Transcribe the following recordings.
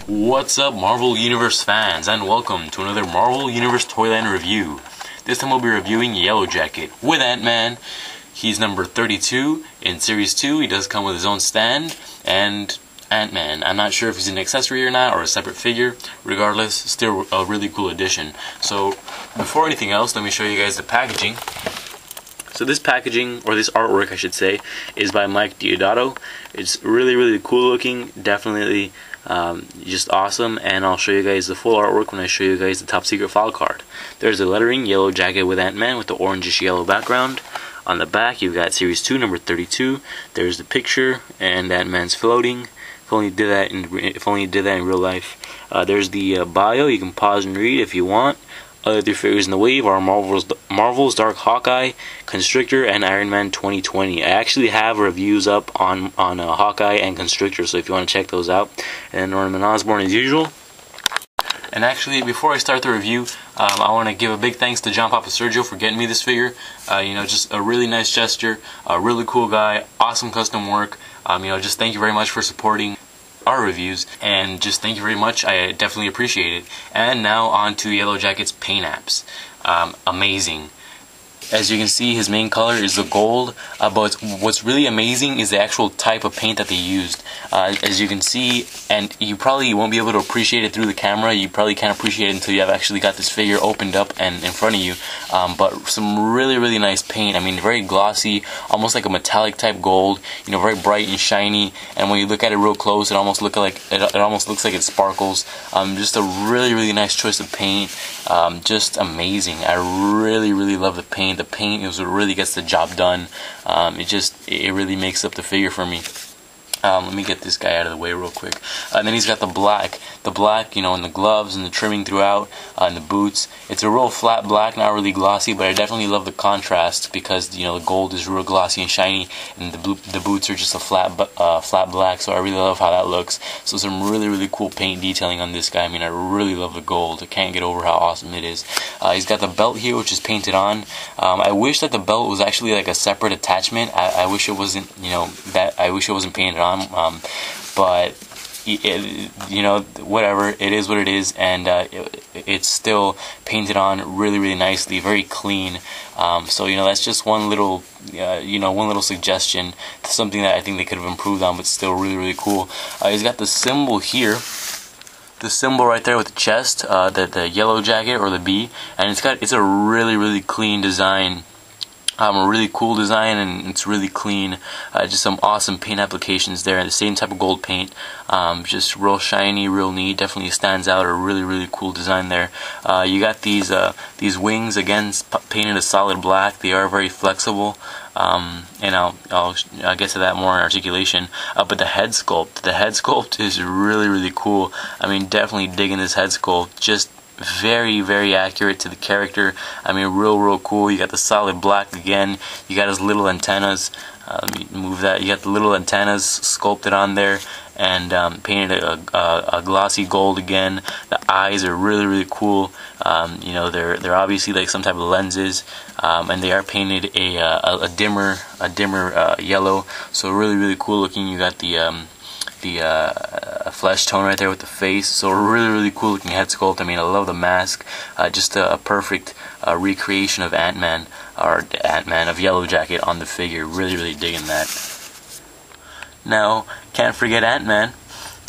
What's up, Marvel Universe fans, and welcome to another Marvel Universe Toyland review. This time we'll be reviewing Yellowjacket with Antman. He's number 32 in Series 2. He does come with his own stand, and Antman. I'm not sure if he's an accessory or not, or a separate figure. Regardless, still a really cool addition. So, before anything else, let me show you guys the packaging. So this packaging, or this artwork I should say, is by Mike Deodato. It's really cool looking, definitely just awesome, and I'll show you guys the full artwork when I show you guys the top secret file card. There's the lettering, Yellowjacket with Antman with the orangish yellow background. On the back you've got Series 2, number 32. There's the picture, and Antman's floating. If only you did that in real life. There's the bio. You can pause and read if you want. Other three figures in the wave are Marvel's Dark Hawkeye, Constrictor, and Iron Man 2020. I actually have reviews up on Hawkeye and Constrictor, so if you want to check those out. And Norman Osborn as usual. And actually, before I start the review, I want to give a big thanks to John Papa Sergio for getting me this figure. Just a really nice gesture, a really cool guy, awesome custom work. Just thank you very much for supporting our reviews, and just thank you very much. I definitely appreciate it. And now on to Yellowjacket's paint apps. Amazing. As you can see, his main color is the gold, but what's really amazing is the actual type of paint that they used. As you can see, and you probably won't be able to appreciate it through the camera, you probably can't appreciate it until you have actually got this figure opened up and in front of you, but some really nice paint. I mean, very glossy, almost like a metallic type gold, very bright and shiny, and when you look at it real close, it almost looks like it sparkles. Just a really nice choice of paint. Just amazing. I really love the paint. The paint is what really gets the job done. It really makes up the figure for me. Let me get this guy out of the way real quick. And then he's got the black, and the gloves and the trimming throughout, and the boots. It's a real flat black, not really glossy, but I definitely love the contrast because the gold is real glossy and shiny, and the boots are just a flat black. So I really love how that looks. So some really cool paint detailing on this guy. I mean, I really love the gold. I can't get over how awesome it is. He's got the belt here, which is painted on. I wish that the belt was actually like a separate attachment. I wish it wasn't, I wish it wasn't painted on. But whatever, it is what it is, and it's still painted on really nicely, very clean. So that's just one little suggestion, something that I think they could have improved on, but still really cool. He's got the symbol here. The symbol right there with the chest, the Yellowjacket or the B, and it's a really clean design. A really cool design, and it's really clean. Just some awesome paint applications there, the same type of gold paint. Just real shiny, real neat. Definitely stands out. A really cool design there. You got these wings again, painted a solid black. They are very flexible. And I'll get to that more in articulation. But the head sculpt is really cool. I mean, definitely digging this head sculpt. Just very accurate to the character. I mean, real cool. You got the solid black again. You got his little antennas. Let me move that. You got the little antennas sculpted on there, and painted a glossy gold again. The eyes are really cool. They're obviously like some type of lenses, and they are painted a dimmer yellow. So really cool looking. You got the flesh tone right there with the face. So really cool looking head sculpt. I mean, I love the mask. Just a perfect recreation of of Yellowjacket on the figure. Really digging that. Now, can't forget Antman.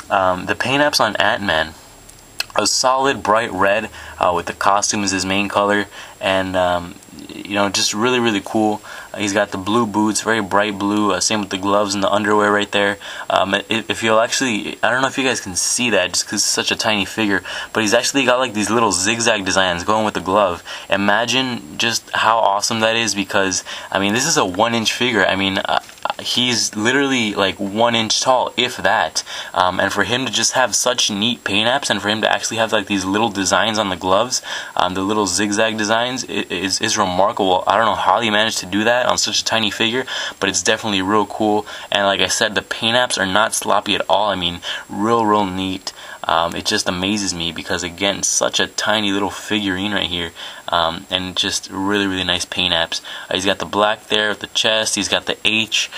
The paint apps on Antman. A solid bright red with the costume as his main color, and just really cool. He's got the blue boots, very bright blue. Same with the gloves and the underwear right there. If you'll actually, I don't know if you guys can see that just because it's such a tiny figure, but he's actually got like these little zigzag designs going with the glove. Imagine just how awesome that is, because I mean, this is a 1-inch figure. I mean, he's literally like 1 inch tall, if that. And for him to just have such neat paint apps, and for him to actually have like these little designs on the gloves, the little zigzag designs, is remarkable. I don't know how he managed to do that on such a tiny figure, but it's definitely real cool. And like I said, the paint apps are not sloppy at all. I mean, real neat. It just amazes me because, again, such a tiny little figurine right here, and just really nice paint apps. He's got the black there with the chest. He's got the H.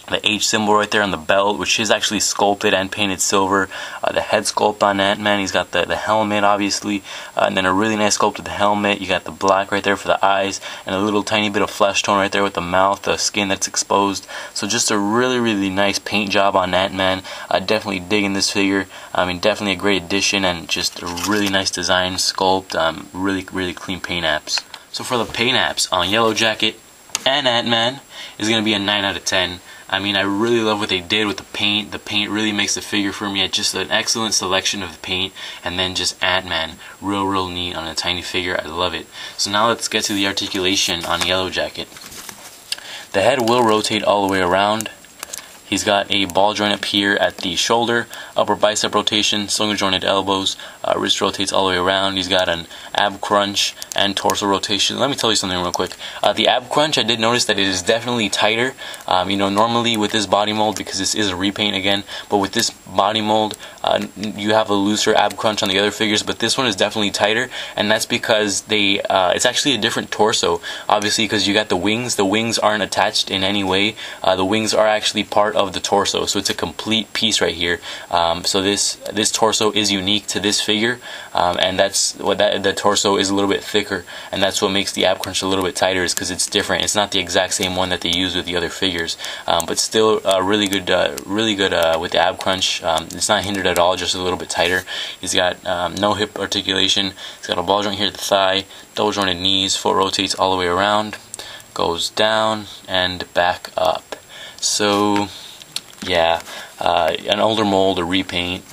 the H symbol right there on the belt, which is actually sculpted and painted silver. The head sculpt on Antman, he's got the helmet, obviously, and then a really nice sculpt of the helmet. You got the black right there for the eyes, and a little tiny bit of flesh tone right there with the mouth, the skin that's exposed. So just a really nice paint job on Antman. Definitely digging this figure. I mean, definitely a great addition, and just a really nice design sculpt. Really clean paint apps. So for the paint apps on Yellowjacket and Antman is going to be a 9 out of 10. I mean, I really love what they did with the paint. The paint really makes the figure for me. It's just an excellent selection of the paint, and then just Antman, real neat on a tiny figure. I love it. So now let's get to the articulation on Yellowjacket. The head will rotate all the way around. He's got a ball joint up here at the shoulder, upper bicep rotation, slinger jointed elbows, wrist rotates all the way around. He's got an ab crunch and torso rotation. Let me tell you something real quick. The ab crunch, I did notice that it is definitely tighter. You know, normally with this body mold, because this is a repaint again, but with this body mold, you have a looser ab crunch on the other figures, but this one is definitely tighter, and that's because it's actually a different torso, obviously, because you got the wings. The wings aren't attached in any way. The wings are actually part of the torso, so it's a complete piece right here. So this torso is unique to this figure, and that's what the torso is a little bit thicker, and that's what makes the ab crunch a little bit tighter, is because it's different. It's not the exact same one that they use with the other figures, but still really good with the ab crunch. It's not hindered at all, just a little bit tighter. He's got no hip articulation. He's got a ball joint here at the thigh, double jointed knees, foot rotates all the way around, goes down and back up. So yeah, an older mold, a repaint,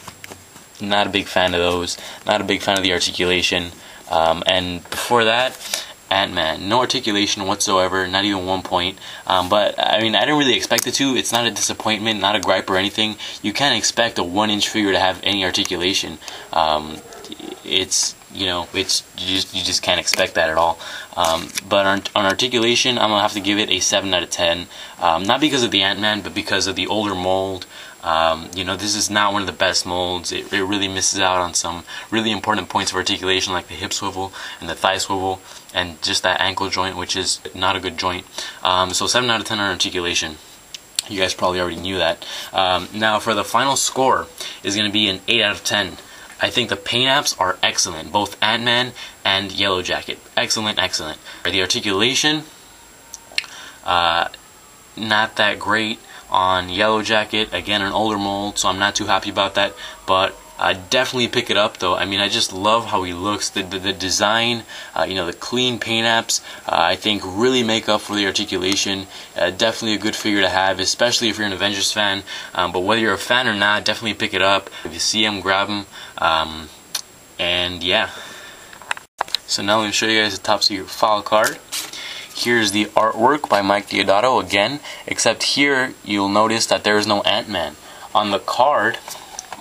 not a big fan of those, not a big fan of the articulation. And before that, Antman, no articulation whatsoever, not even 1 point. But I mean, I didn't really expect it to. It's not a disappointment, not a gripe or anything. You can't expect a 1-inch figure to have any articulation. It's, you know, it's you just can't expect that at all. But on articulation, I'm gonna have to give it a 7 out of 10. Not because of the Antman, but because of the older mold. You know, this is not one of the best molds. It really misses out on some really important points of articulation, like the hip swivel and the thigh swivel, and just that ankle joint, which is not a good joint. So 7 out of 10 on articulation. You guys probably already knew that. Now for the final score is going to be an 8 out of 10. I think the paint apps are excellent, both Antman and Yellowjacket. Excellent. The articulation, not that great on Yellowjacket. Again, an older mold, so I'm not too happy about that, but I definitely pick it up though. I mean, I just love how he looks. The design, you know, the clean paint apps, I think really make up for the articulation. Definitely a good figure to have, especially if you're an Avengers fan. But whether you're a fan or not, definitely pick it up. If you see him, grab him. And yeah. So now let me show you guys the top secret file card. Here's the artwork by Mike Deodato again, except here you'll notice that there is no Antman. On the card,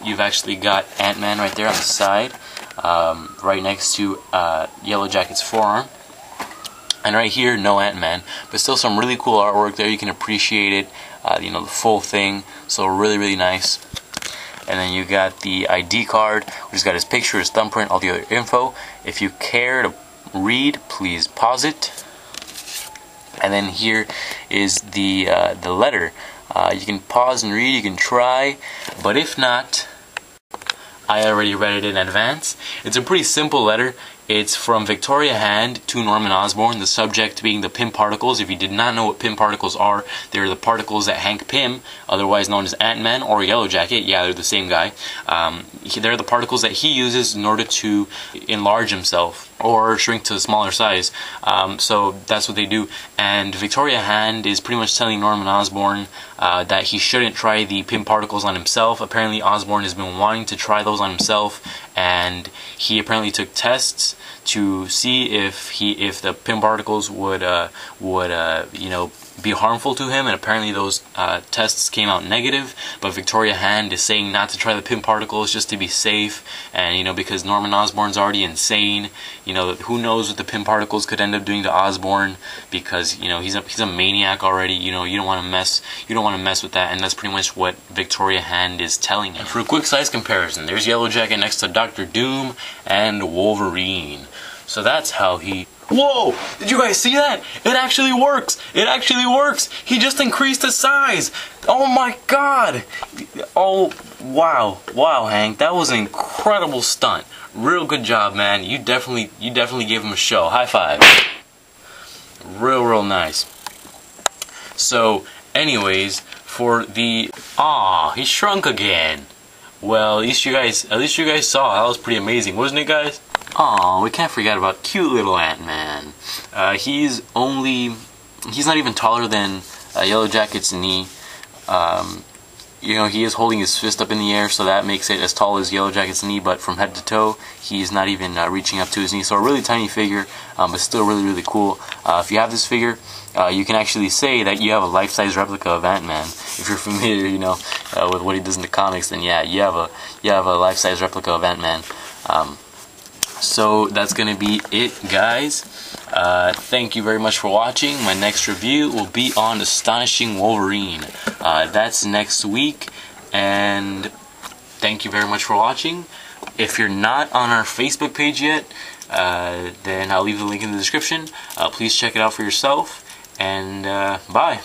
you've actually got Antman right there on the side, right next to Yellowjacket's forearm. And right here, no Antman, but still some really cool artwork there. You can appreciate it, you know, the full thing. So really nice. And then you got the ID card, which has got his picture, his thumbprint, all the other info. If you care to read, please pause it. And then here is the letter. You can pause and read, you can try, but if not, I already read it in advance. It's a pretty simple letter. It's from Victoria Hand to Norman Osborn, the subject being the Pym particles. If you did not know what Pym particles are, they're the particles that Hank Pym, otherwise known as Antman or Yellowjacket, yeah, they're the same guy, they're the particles that he uses in order to enlarge himself or shrink to a smaller size. So that's what they do. And Victoria Hand is pretty much telling Norman Osborn that he shouldn't try the Pym particles on himself. Apparently Osborn has been wanting to try those on himself, and he apparently took tests to see if the Pym particles would you know, be harmful to him, and apparently those tests came out negative. But Victoria Hand is saying not to try the Pym particles just to be safe, and you know, because Norman Osborn's already insane. You know, who knows what the Pym particles could end up doing to Osborn, because you know, he's a maniac already. You know, you don't want to mess with that, and that's pretty much what Victoria Hand is telling him. For a quick size comparison, there's Yellowjacket next to Dr. Doom and Wolverine. So that's how he Whoa! Did you guys see that? It actually works! It actually works! He just increased his size! Oh my god! Oh, wow. Wow, Hank. That was an incredible stunt. Real good job, man. You definitely gave him a show. High five. Real nice. So, anyways, for the... Aw, he shrunk again. Well, at least you guys saw. That was pretty amazing, wasn't it, guys? Aw, we can't forget about cute little Antman. He's not even taller than Yellowjacket's knee. You know, he is holding his fist up in the air, so that makes it as tall as Yellowjacket's knee, but from head to toe, he's not even reaching up to his knee. So a really tiny figure, but still really cool. If you have this figure, you can actually say that you have a life-size replica of Antman. If you're familiar, you know, with what he does in the comics, then yeah, you have a life-size replica of Antman. So that's gonna be it, guys. Thank you very much for watching. My next review will be on Astonishing Wolverine. That's next week, and thank you very much for watching. If you're not on our Facebook page yet, then I'll leave the link in the description. Please check it out for yourself, and bye.